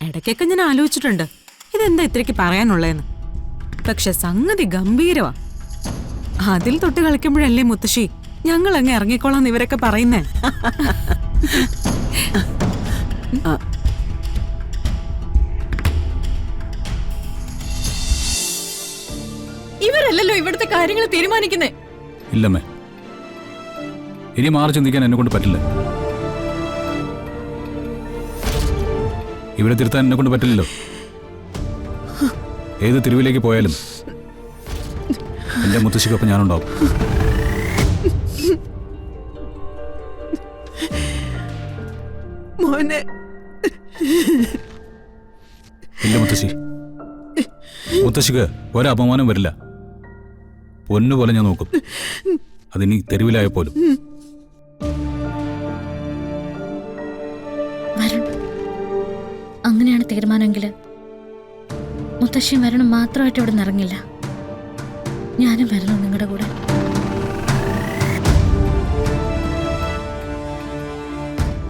ഇടയ്ക്കൊക്കെ ഞാൻ ആലോചിച്ചിട്ടുണ്ട് ഇതെന്താ ഇത്രയ്ക്ക് പറയാനുള്ളതെന്ന്. പക്ഷെ സംഗതി ഗംഭീരവാ. അതിൽ തൊട്ട് കളിക്കുമ്പോഴല്ലേ മുത്തശ്ശി ഞങ്ങൾ അങ്ങ് ഇറങ്ങിക്കോളാം ഇവരൊക്കെ പറയുന്നേ. ഇവരല്ലല്ലോ ഇവിടുത്തെ കാര്യങ്ങൾ തീരുമാനിക്കുന്നേ. ഇല്ലമ്മേ, ഇനി മാറി ചിന്തിക്കാൻ എന്നെ കൊണ്ട് പറ്റില്ല. ഇവിടെ തിരുത്താൻ എന്നെ കൊണ്ട് പറ്റില്ലല്ലോ. ഏത് തെരുവിലേക്ക് പോയാലും എന്റെ മുത്തശ്ശിക്കൊപ്പം ഞാനുണ്ടാവും. മോനെ, ഇല്ല മുത്തശ്ശി, മുത്തശ്ശിക്ക് ഒരപമാനം വരില്ല. പൊന്നുപോലെ ഞാൻ നോക്കും, അതിനി തെരുവിലായ പോലും. അങ്ങനെയാണ് തീരുമാനമെങ്കിൽ മുത്തശ്ശിയും വരണം മാത്രമായിട്ട് ഇവിടെ നിറങ്ങില്ല. ഞാനും വരണം നിങ്ങളുടെ കൂടെ.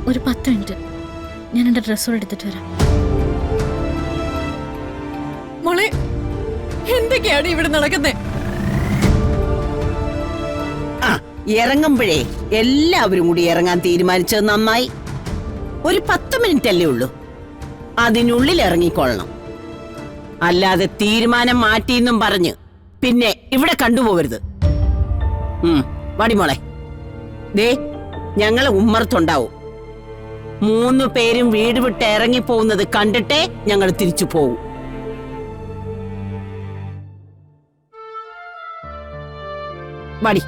ഒരു 10 മിനിറ്റ് ഞാൻ എൻ്റെ ഡ്രസ്സോട് എടുത്തിട്ട് വരാം. മോളെ, എന്തൊക്കെയാണ് ഇവിടെ നടക്കുന്നേ? ഇറങ്ങുമ്പോഴേ എല്ലാവരും കൂടി ഇറങ്ങാൻ തീരുമാനിച്ചത് നന്നായി. ഒരു 10 മിനിറ്റ് അല്ലേ ഉള്ളൂ, അതിനുള്ളിൽ ഇറങ്ങിക്കൊള്ളണം. അല്ലാതെ തീരുമാനം മാറ്റിയെന്നും പറഞ്ഞ് പിന്നെ ഇവിടെ കണ്ടുപോകരുത്. വടിമോളെ, ദേ ഞങ്ങളെ ഉമ്മറത്തുണ്ടാവും. 3 പേരും വീട് വിട്ട് ഇറങ്ങിപ്പോകുന്നത് കണ്ടിട്ടേ ഞങ്ങൾ തിരിച്ചു പോവും. വടി.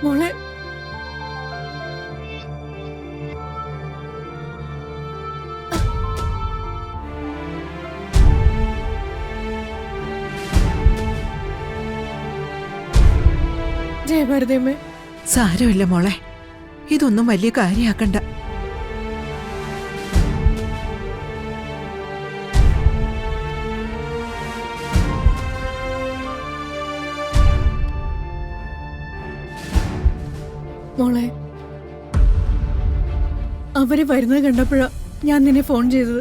മോളെ, ജയഭാരതമ്മേ. സാരമില്ല മോളെ, ഇതൊന്നും വലിയ കാര്യാക്കണ്ട. മോളെ, അവര് വരുന്നത് കണ്ടപ്പോഴാ ഞാൻ നിന്നെ ഫോൺ ചെയ്തത്.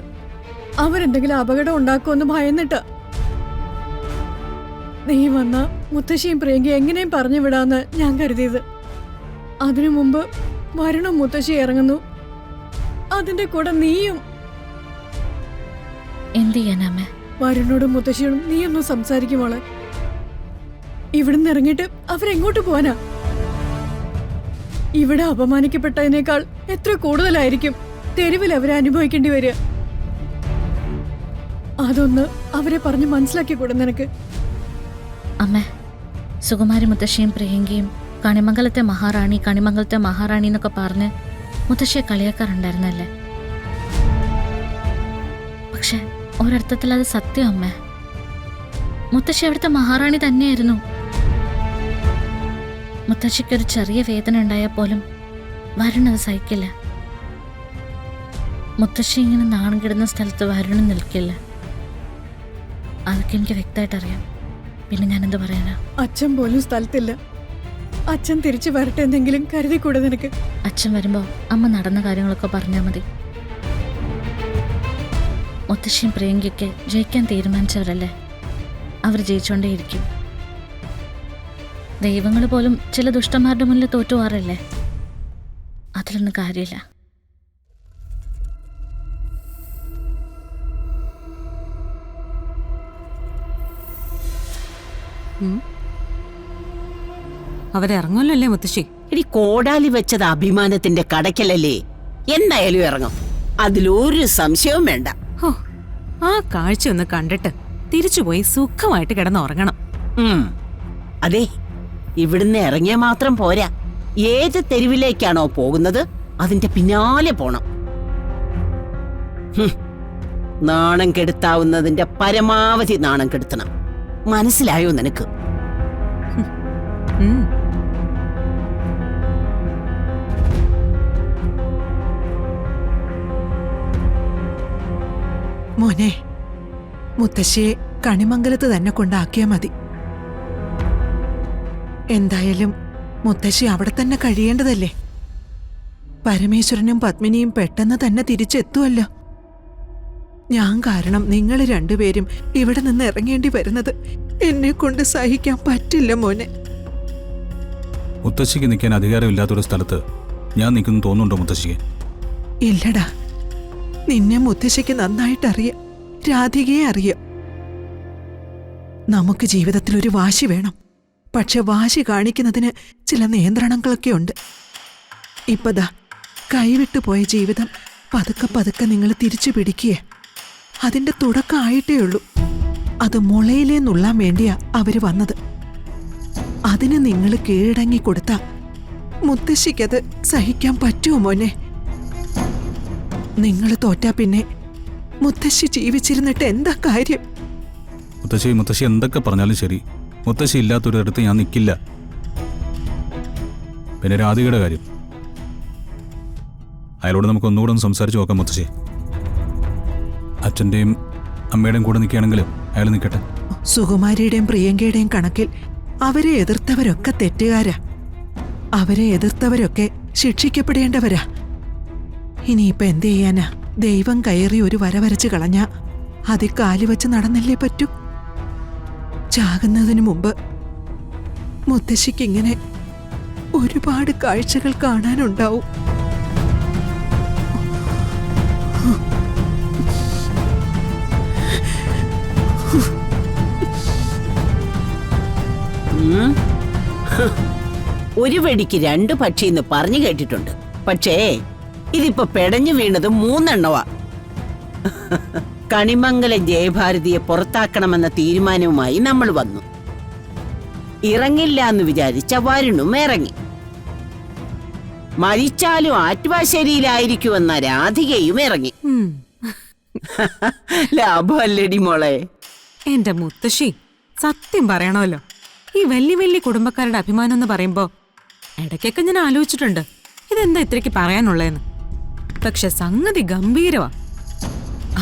അവരെന്തെങ്കിലും അപകടം ഉണ്ടാക്കുമെന്ന് ഭയന്നിട്ടാ. നീ വന്ന മുത്തശ്ശിയും പ്രിയങ്കയും എങ്ങനെയും പറഞ്ഞു വിടാന്ന് ഞാൻ കരുതിയത്. അതിനു മുമ്പ് വരണം മുത്തശ്ശി ഇറങ്ങുന്നു, അതിന്റെ കൂടെ നീയും. എന്ത് ചെയ്യാനമ്മേ? വരുണോടും മുത്തശ്ശിയോടും നീയൊന്നും സംസാരിക്കും മോളെ. ഇവിടുന്ന് ഇറങ്ങിയിട്ട് അവരെങ്ങോട്ട് പോവാനാ? ഇവിടെ അപമാനിക്കപ്പെട്ടതിനേക്കാൾ എത്ര കൂടുതലായിരിക്കും തെരുവിൽ അവരെ അനുഭവിക്കേണ്ടി വരിക. അതൊന്ന് അവരെ പറഞ്ഞ് മനസ്സിലാക്കി കൂടെ നിനക്ക്? അമ്മേ, സുകുമാരി മുത്തശ്ശിയും പ്രിയങ്കയും കണിമംഗലത്തെ മഹാറാണി കണിമംഗലത്തെ മഹാറാണി എന്നൊക്കെ പറഞ്ഞ് മുത്തശ്ശിയെ കളിയാക്കാറുണ്ടായിരുന്നല്ലേ? പക്ഷെ ഒരർത്ഥത്തിൽ അത് സത്യം അമ്മേ. മുത്തശ്ശി അവിടുത്തെ മഹാറാണി തന്നെയായിരുന്നു. മുത്തശ്ശിക്കൊരു ചെറിയ വേദന ഉണ്ടായാൽ പോലും വരുണത് സഹിക്കില്ല. മുത്തശ്ശി ഇങ്ങനെ നാണം കിടുന്ന സ്ഥലത്ത് വരുണ നിൽക്കില്ല. അതൊക്കെ എനിക്ക് വ്യക്തമായിട്ട് അറിയാം. പിന്നെ ഞാനെന്ത് പറയാനാ? അച്ഛൻ പോലും സ്ഥലത്തില്ല. അച്ഛൻ തിരിച്ചു വരട്ടെ എന്തെങ്കിലും കരുതിക്കൂടെ നിനക്ക്? അച്ഛൻ വരുമ്പോ അമ്മ നടന്ന കാര്യങ്ങളൊക്കെ പറഞ്ഞാൽ മതി. മുത്തശ്ശിയും പ്രിയങ്കയ്ക്ക് ജയിക്കാൻ തീരുമാനിച്ചവരല്ലേ, അവർ ജയിച്ചോണ്ടേയിരിക്കും. ദൈവങ്ങൾ പോലും ചില ദുഷ്ടന്മാരുടെ മുന്നിൽ തോറ്റുപോകാറല്ലേ? അതിലൊന്നും കാര്യമില്ല. അവരിറങ്ങുമല്ലോ അല്ലേ മുത്തശ്ശി? ഇനി കോടാലി വെച്ചത് അഭിമാനത്തിന്റെ കടക്കലല്ലേ, എന്തായാലും ഇറങ്ങും, അതിലൊരു സംശയവും വേണ്ട. ഹോ, ആ കാഴ്ച ഒന്ന് കണ്ടിട്ട് തിരിച്ചുപോയി സുഖമായിട്ട് കിടന്നുറങ്ങണം. അതെ, ഇവിടുന്ന് ഇറങ്ങിയ മാത്രം പോരാ, ഏത് തെരുവിലേക്കാണോ പോകുന്നത് അതിന്റെ പിന്നാലെ പോണം. നാണം കെടുത്താവുന്നതിന്റെ പരമാവധി നാണം കെടുത്തണം. മനസ്സിലായോ നിനക്ക്? മോനെ, മുത്തശ്ശിയെ കണിമംഗലത്ത് തന്നെ കൊണ്ടാക്കിയാ മതി. എന്തായാലും മുത്തശ്ശി അവിടെ തന്നെ കഴിയേണ്ടതല്ലേ? പരമേശ്വരനും പത്മിനിയും പെട്ടെന്ന് തന്നെ തിരിച്ചെത്തുമല്ലോ. ഞാൻ കാരണം നിങ്ങൾ രണ്ടുപേരും ഇവിടെ നിന്ന് ഇറങ്ങേണ്ടി വരുന്നത് എന്നെ കൊണ്ട് സഹിക്കാൻ പറ്റില്ല മോനെ. മുത്തശ്ശിക്ക് നിൽക്കാൻ അധികാരമില്ലാത്തൊരു സ്ഥലത്ത് ഞാൻ നിൽക്കുന്നു തോന്നുന്നുണ്ടോ മുത്തശ്ശിക്ക്? ഇല്ലടാ, നിന്നെ മുത്തശ്ശിക്ക് നന്നായിട്ടറിയാം, രാധികയെ അറിയാം. നമുക്ക് ജീവിതത്തിൽ ഒരു വാശി വേണം. പക്ഷെ വാശി കാണിക്കുന്നതിന് ചില നിയന്ത്രണങ്ങളൊക്കെ ഉണ്ട്. ഇപ്പതാ കൈവിട്ടു പോയ ജീവിതം പതുക്കെ പതുക്കെ നിങ്ങൾ തിരിച്ചു പിടിക്കുക. അതിന്റെ തുടക്കമായിട്ടേ ഉള്ളൂ. അത് മുളയിലേ നുള്ളാൻ വേണ്ടിയാ അവര് വന്നത്. അതിന് നിങ്ങൾ കീഴടങ്ങി കൊടുത്ത മുത്തശ്ശിക്കത് സഹിക്കാൻ പറ്റുമോ മോനെ? നിങ്ങൾ തോറ്റാ പിന്നെ മുത്തശ്ശി ജീവിച്ചിരുന്നിട്ട് എന്താ കാര്യം? മുത്തശ്ശി എന്തൊക്കെ പറഞ്ഞാലും ശരി, മുത്തശ്ശി ഇല്ലാത്തൊരിടത്ത് ഞാൻ നിൽക്കില്ല. പിന്നെ രാധികയുടെ കാര്യം, അയാളോട് നമുക്ക് ഒന്നുകൂടെ ഒന്ന് സംസാരിച്ച് നോക്കാം മുത്തശ്ശി. അച്ഛൻ്റെയും അമ്മയുടെയും കൂടെ നിൽക്കുകയാണെങ്കിൽ അയാൾ നിൽക്കട്ടെ. സുകുമാരിയുടെയും പ്രിയങ്കയുടെയും കണക്കിൽ അവരെ എതിർത്തവരൊക്കെ തെറ്റുകാരാ. അവരെ എതിർത്തവരൊക്കെ ശിക്ഷിക്കപ്പെടേണ്ടവരാ. ഇനിയിപ്പൊ എന്ത് ചെയ്യാനാ? ദൈവം കയറി ഒരു വര വരച്ച് കളഞ്ഞാ അതിൽ കാലുവെച്ച് നടന്നല്ലേ പറ്റൂ. ചാകുന്നതിനു മുമ്പ് മുത്തശ്ശിക്കിങ്ങനെ ഒരുപാട് കാഴ്ചകൾ കാണാനുണ്ടാവും. ഒരു വെടിക്ക് 2 പക്ഷിന്ന് പറഞ്ഞു കേട്ടിട്ടുണ്ട്. പക്ഷേ ഇതിപ്പോ പെടഞ്ഞു വീണത് 3 എണ്ണവാ. കണിമംഗലം ജയഭാരതിയെ പുറത്താക്കണമെന്ന തീരുമാനവുമായി നമ്മൾ വന്നു. ഇറങ്ങില്ല എന്ന് വിചാരിച്ച വരുണും ഇറങ്ങി. മരിച്ചാലും ആറ്റുവാശ്ശേരിയിലായിരിക്കുമെന്ന രാധികയും ഇറങ്ങി. ലാഭമല്ലേടി മോളെ? എന്റെ മുത്തശ്ശി, സത്യം പറയണമല്ലോ, ഈ വലിയ വലിയ കുടുംബക്കാരുടെ അഭിമാനം എന്ന് പറയുമ്പോ ഇടയ്ക്കൊക്കെ ഞാൻ ആലോചിച്ചിട്ടുണ്ട് ഇതെന്താ ഇത്രയ്ക്ക് പറയാനുള്ളതെന്ന്. പക്ഷെ സംഗതി ഗംഭീരവാ.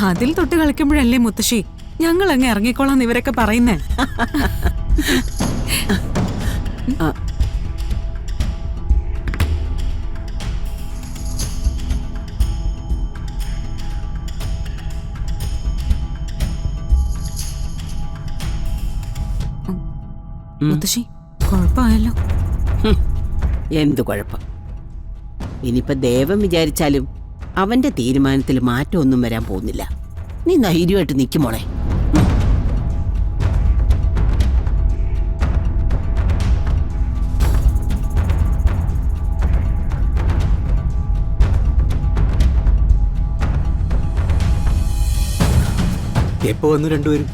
അതിൽ തൊട്ട് കളിക്കുമ്പോഴല്ലേ മുത്തശ്ശി ഞങ്ങൾ അങ്ങ് ഇറങ്ങിക്കോളാന്ന് ഇവരൊക്കെ പറയുന്നേ. മുത്തശ്ശി, കുഴപ്പമായല്ലോ. എന്തു കുഴപ്പം? ഇനിയിപ്പൊ ദേവൻ വിചാരിച്ചാലും അവന്റെ തീരുമാനത്തിൽ മാറ്റമൊന്നും വരാൻ പോകുന്നില്ല. നീ ധൈര്യമായിട്ട് നിൽക്കും മോളെ. എപ്പോ വന്നു രണ്ടുപേരും?